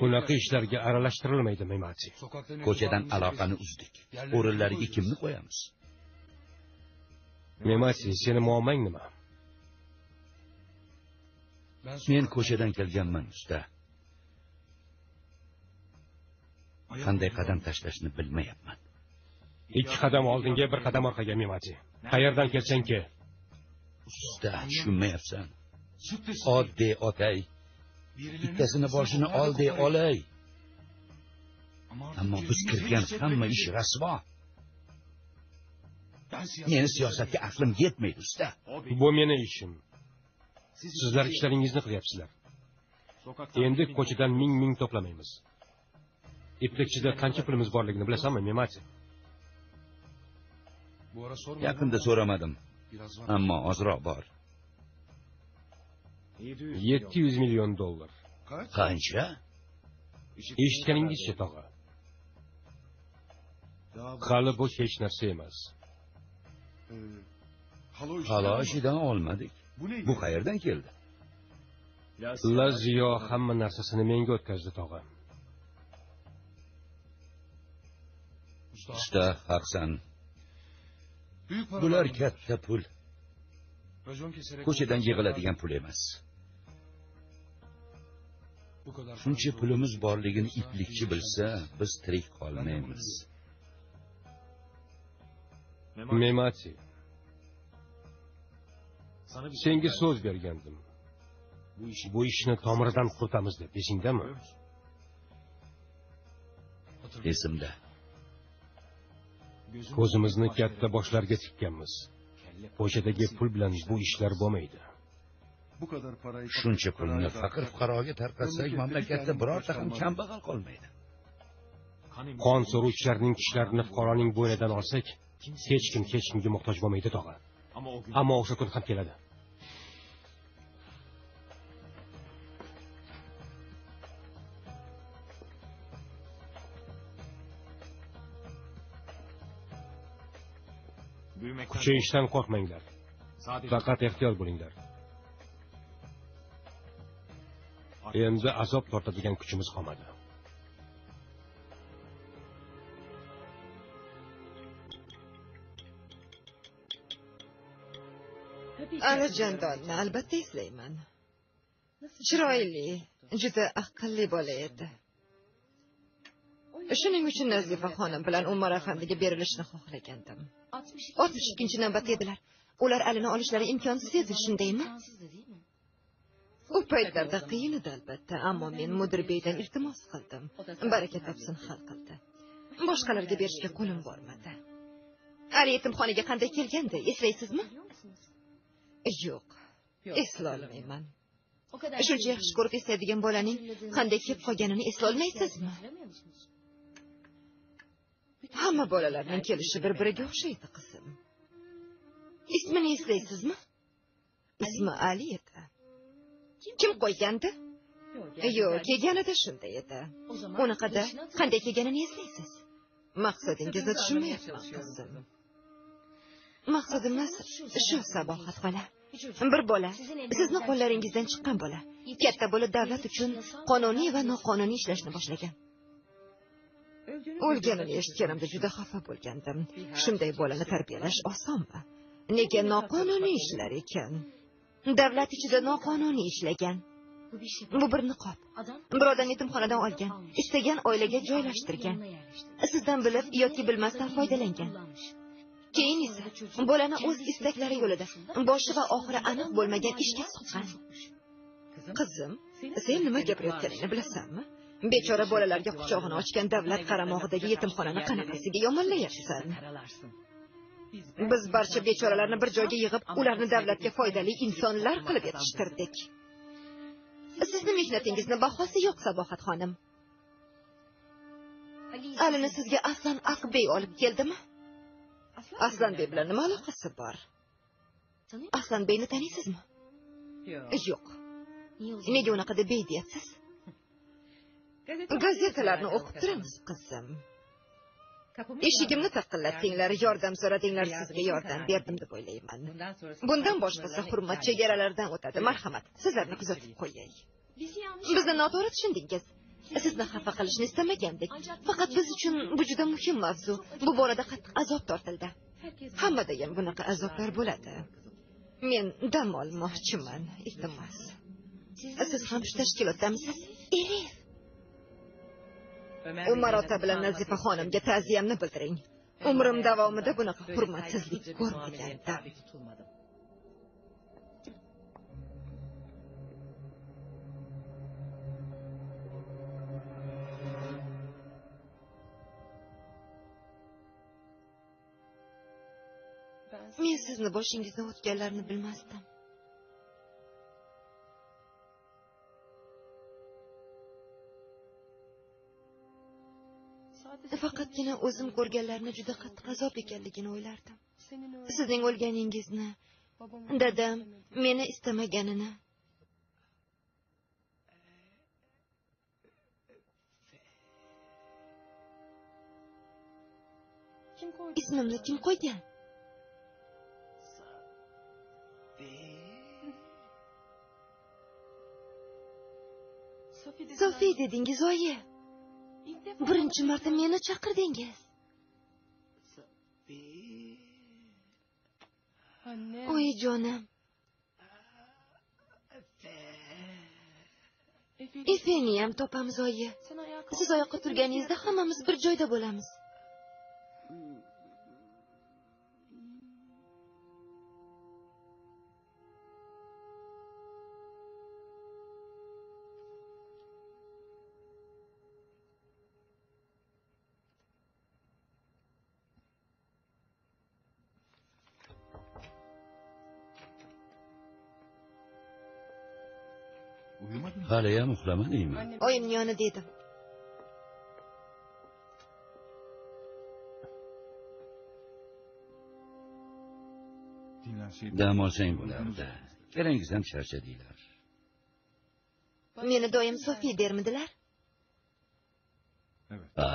Bunaqa ishlarga aralashtirilmaydi, Memati.
Ko'chadan aloqani uzdik. O'rinlariga kimni qo'yamiz?
Memati, seni muammang nima?
Men ko'chadan kelganman, usta. Qanday qadam tashlashni bilmayapman.
2 qadam oldinga, 1 qadam orqaga, Memati. Qayerdan kelsang-ki?
Usta, tushunmayapsan. Oddiy otay. Bittasini boshini ol deb olay. Ammo biz kirgan hamma ish rasvo. Meni siyosatga aqlim yetmaydi, usta.
Bu meni ishim. Sizlar ishlaringizni qilyapsizlar. Endi ko'chadan ming to'plamaymiz. Iplikchida qancha pulimiz borligini bilasanmi, Memati?
Yaqinda so'ramadim. Ammo ozroq bor.
$700 million.
Qancha?
Eshitganingizcha, tog'a. Hali bu hech narsa emas.
Haloshidan olmadik. Bu qayerdan keldi?
Laziyo hamma narsasini menga o'tkazdi, tog'a.
Usta, haqsan. Bular katta pul. Ko'chadan yig'iladigan pul emas. Shuncha pulimiz borligini iplikchi bilsa, biz tirik qolmaymiz.
Memati, senga so'z bergandim. Bu ishni tomiridan quritamiz deb, esingdami?
Esimda.
Ko'zimizni katta boshlarga tikkanmiz. Ko'chadagi pul bilan bu ishlar bo'lmaydi.
Shuncha pulni faqir fuqaroga tarqatsak, mamlakatda birorta ham kambag'al qolmaydi.
Qon so'ruvchilarning kishilarini fuqaroning bo'ynidan olsak, hech kimga muhtoj bo'lmaydi, tog'a. Ammo o'sha kun ham keladi. Kuchayishdan qo'rqmanglar. Faqat ehtiyot bo'linglar. Endi azob tortadigan kuchimiz qolmadi.
Alijandonni albatta eslayman. Chiroyli, juda aqlli bola edi. Shuning uchun Nazifa xonim bilan Umar afandiga berilishni xohlagandim. 62 navbat edilar. Ular alini olishlari imkonsiz edi, shundaymi? U paytlarda qiyin edi albatta, ammo men mudir beydan iltimos qildim. Baraka topsin, hal qildi. Boshqalarga berishga qo'lim bormadi. Ali yetimxonaga qanday kelgandi, eslaysizmi? Yo'q, eslolmayman. Shuncha yaxshi ko'rib eslaydigan bolaning qanday kelib qolganini eslolmaysizmi? Hamma bolalarning kelishi bir-biriga o'xshaydi, qizim. Ismini eslaysizmi? Ismi Ali edi. Kim qo'ygandi? Yo'q, kelganida shunday edi. Unaqada qanday kelganini eslaysiz? Maqsadingizni tushunmayapman, qizim. Maqsadimiz shu, Sabohat xola. Bir bola, sizni qo'llaringizdan chiqqan bola. Katta bola davlat uchun qonuniy va noqonuniy ishlashni boshlagan. O'lganini eshitganimda juda xafa bo'lgandim. Shunday bolani tarbiyalash osonmi? Nega noqonuniy ishlar ekan? Davlat ichida noqonuniy ishlagan. Bu bir niqob. Birodan yetimxonadan olgan, istagan oilaga joylashtirgan. Sizdan bilib yoki bilmasdan foydalangan. Keyin esa bolani o'z istaklari yo'lida boshi va oxiri aniq bo'lmagan ishga soqqan. Qizim, sen nima gapirayotganingni bilasanmi? Bechora bolalarga quchog'ini ochgan davlat qaramog'idagi yetimxonani qanaqasiga yomonlayapsan? Biz barcha bechoralarni bir joyga yig'ib, ularni davlatga foydali insonlar qilib yetishtirdik. Sizni mehnatingizni bahosi yo'q, Sabohat xonim. Alini sizga Aslan Aqbey olib keldimi? Aslanbey bilan nima aloqasi bor? Aslanbeyni taniysizmi? Yo'q. Nega unaqa deb bey deyapsiz? Gazetalarni o'qib turamiz, qizim. Eshigimni taqillatdinglar, yordam so'radinglar, sizga yordam berdim deb o'ylayman. Bundan boshqasi hurmat chegaralaridan o'tadi. Marhamat, sizlarni kuzatib qo'yay. Bizni noto'g'ri tushundingiz. Sizni xafa qilishni istamagandik. Faqat biz uchun bu juda muhim mavzu. Bu borada qattiq azob tortildi. Hammada ham bunaqa azoblar bo'ladi. Men dam olmoqchiman, iltimos. Siz ham shu tashkilotdamisiz? Elif. Umarota bilan Nazifa xonimga ta'ziyamni bildiring. Umrim davomida bunaqa hurmatsizlik ko'rmagandim. Men sizni boshingizdan o'tganlarni bilmasdim. Faqatgina o'zim ko'rganlarni juda qattiq azob ekanligini o'ylardim. Sizning o'lganingizni, dadam meni istamaganini. Ismimni kim qo'ygan? Sofi dedingiz, oyi. Birinchi marta meni chaqirdingiz. Oyi jonim. Efeni ham topamiz, oyi. Siz oyoqqa turganingizda hammamiz bir joyda bo'lamiz.
Haliyam uxlamadingmi?
Oyimning yonida edim.
Dam olsang bo'lardi. Kelingiz ham charchadinglar.
Meni doim Sofi dermidilar?
Ha.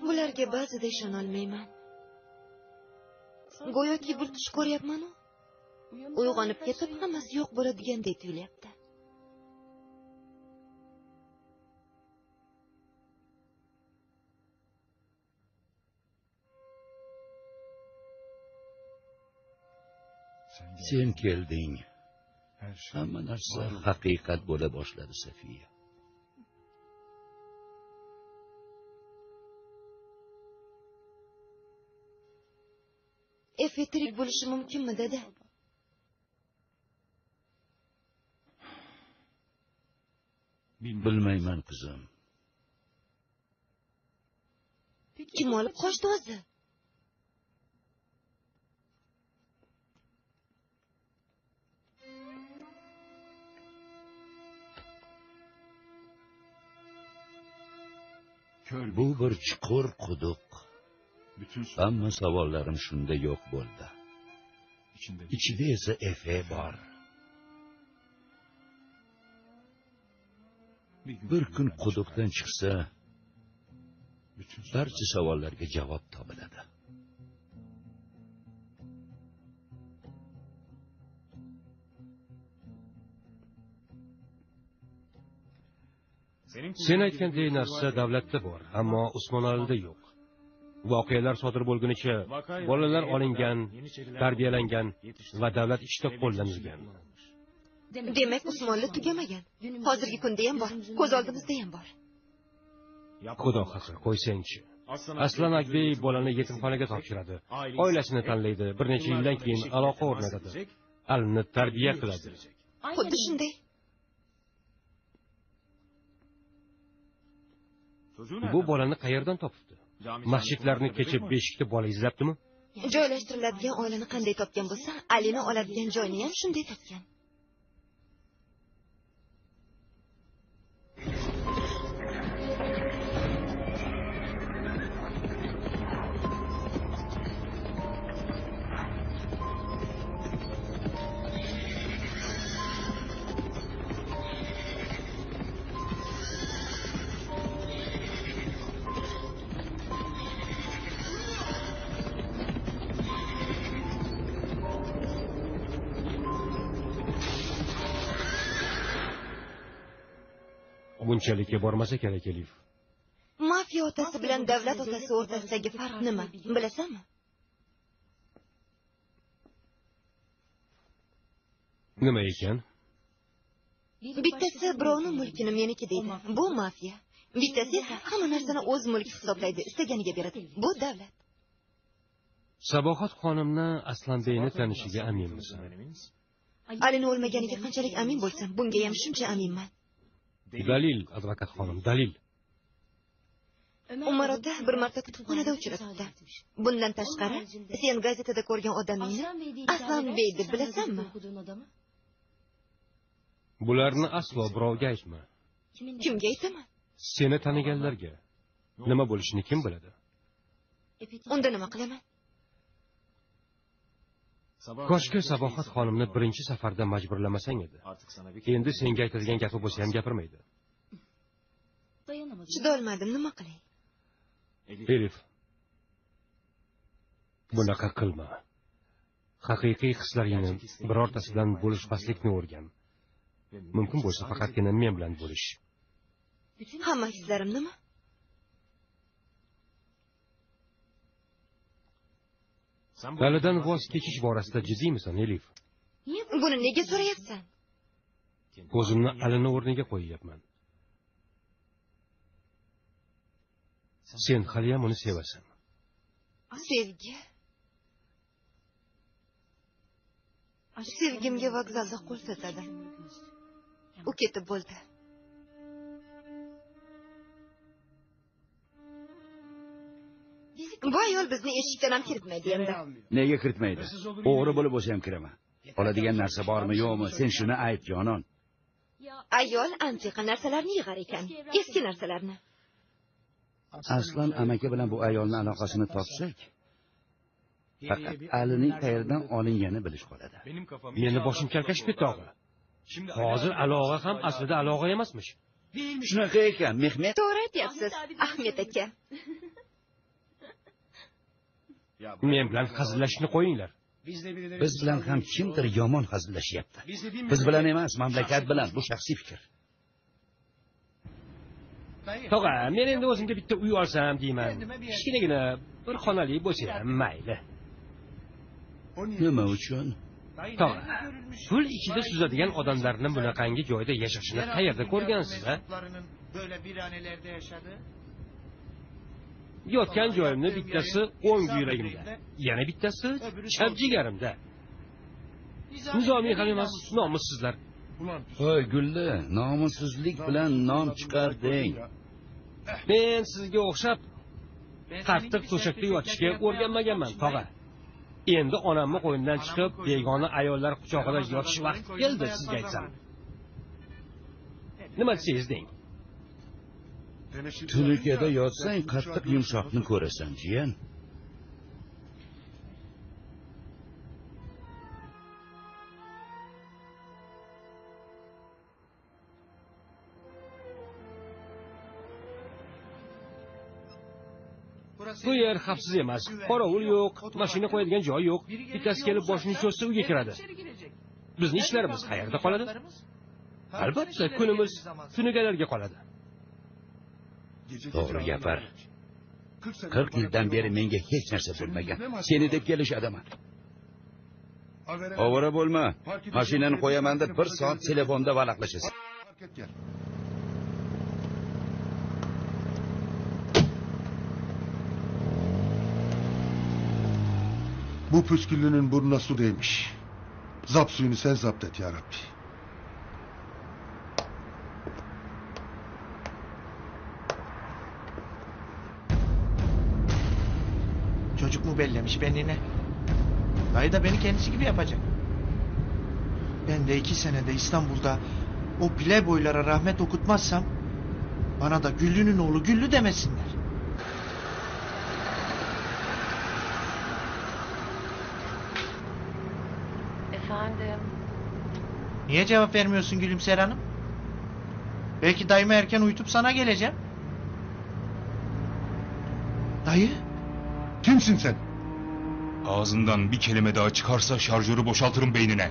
Bularga ba'zida ishona olmayman. Go'yoki bir tush ko'ryapman-ku. Uyg'onib ketib, hammasi yo'q bo'ladigandek tuyulyapti.
Sen kelding. Hamma narsa haqiqat bo'la boshladi, Safiya.
Efe tirik bo'lishi mumkinmi, dada?
Bilmayman, qizim.
Kim olib qochdi o'zi?
Bu bir chuqur quduq. Hamma savollarim shunda yo'q bo'ldi. Ichida esa Efe bor. Bir kun quduqdan chiqsa, barcha savollarga javob topiladi.
Sen aytgandek narsa davlatda bor, ammo Usmonalida yo'q. Voqealar sodir bo'lgunicha bolalar olingan, tarbiyalangan va davlat ishida qo'llanilgan.
Demak, Usmonli tugamagan. Hozirgi kunda ham bor, ko'z oldimizda ham bor.
Xudo haqqi, qo'ysangchi. Aslan Akbey bolani yetimxonaga topshiradi. Oilasini tanlaydi, bir necha yildan keyin aloqa o'rnatadi. Alini tarbiya qiladi.
Xuddi shunday.
Bu bolani qayerdan topibdi? Masjidlarni kechib beshikda bola izlabdimi?
Joylashtiriladigan oilani qanday topgan bo'lsa, Alini oladigan joyni ham shunday topgan.
Bunchalikka bormasa kerak, Elif.
Mafiya otasi bilan davlat otasi o'rtasidagi farq nima? Bilasanmi?
Nima ekan?
Bittasi birovning mulkini meniki deydi. Bu mafiya. Bittasi esa hamma narsani o'z mulki hisoblaydi, istaganiga beradi. Bu davlat.
Sabohat xonimni Aslanbeyni tanishiga aminmisan?
Alini o'lmaganiga qanchalik amin bo'lsam, bunga ham shuncha aminman.
Dalil, advokat xonim, dalil.
Umarodda bir marta kutubxonada uchratibdi. Bundan tashqari, sen gazetada ko'rgan odamingni Aslanbey deb bilasanmi?
Bularni aslo birovga aytma.
Kimga aytaman?
Seni taniganlarga. Nima bo'lishini kim biladi?
Unda nima qilaman?
Koshki Sabohat xonimni birinchi safarda majburlamasang edi. Endi senga aytadigan gapi bo'lsa ham gapirmaydi.
Chidolmadim, nima qilay?
Elif, bunaqa qilma. Haqiqiy hislaringni birortasi bilan bo'lishmaslikni o'rgan. Mumkin bo'lsa faqatgina men bilan bo'lish.
Hamma hislarim nima?
Alidan voz kechish borasida jiddiymisan, Elif?
Buni nega so'rayapsan?
O'zimni Alini o'rniga qo'yyapman. Sen haliyam uni sevasan.
Sevgi. Sevgimga vokzalda qo'l siltadim. U ketib bo'ldi. Bu ayol bizni eshikdan ham kiritmaydi endi.
Nega kiritmaydi? O'g'ri bo'lib bo'lsa ham kiraman. Oladigan narsa bormi, yo'qmi? Sen shuni ayt, jonon.
Ayol antiqa narsalarni yig'ar ekan, eski narsalarni.
Aslan amaki bilan bu ayolning aloqasini topsak, faqat Alining qayerdan olingani bilish qoladi.
Meni boshim chalkashib ketdi, og'a. Hozir aloqa ham aslida aloqa emasmish.
Shunaqa ekan, Mehmet.
To'g'ri aytyapsiz, Ahmet aka.
Men bilan hazillashishni qo'yinglar.
Biz bilan ham kimdir yomon hazillashyapti. Biz bilan emas, mamlakat bilan. Bu shaxsiy fikr.
Tog'a, men endi o'zimga bitta uy olsam deyman. Kichkinagina bir xonali bo'lsa ham mayli.
Nima uchun?
Tog'a, pul ichida suzadigan odamlarni bunaqangi joyda yashashini qayerda ko'rgansiz, ha? Yotgan joyimni bittasi o'ng buyragimda, yana bittasi chap jigarimda. Nizomiy ham emas, nomussizlar.
Voy Gulli, nomussizlik bilan nom chiqarding.
Men sizga o'xshab qattiq to'shakda yotishga o'rganmaganman, tog'a. Endi onamni qo'ynidan chiqib, begona ayollar quchog'ida yotish vaqti keldi, sizga aytsam. Nima desangiz deng?
Tunikada yotsang, qattiq yumshoqni ko'rasan, jiyan.
Bu yer xavfsiz emas. Qorovul yo'q, mashina qo'yadigan joy yo'q. Bittasi kelib boshini cho'zsa uyga kiradi. Bizning ishlarimiz qayerda qoladi? Albatta, kunimiz tunigalarga qoladi.
To'g'ri gapir. 40 yildan beri menga hech narsa bo'lmagan. Seni deb kelishadimi? Ovora bo'lma. Mashinani qo'yaman deb 1 soat telefonda valaqlashasiz.
Bu püsküllünün burnuna su değmiş. Zap suyunu sen zapt et ya Rabbi.
Çocuk mu bellemiş benliğine? Dayı da beni kendisi gibi yapacak. Ben de 2 senede İstanbul'da o playboylara rahmet okutmazsam bana da Güllü'nün oğlu Güllü demesinler.
Efendim?
Niye cevap vermiyorsun Gülümser Hanım? Belki dayımı erken uyutup sana geleceğim. Dayı?
Kimsin sen?
Ağzından bir kelime daha çıkarsa şarjörü boşaltırım beynine.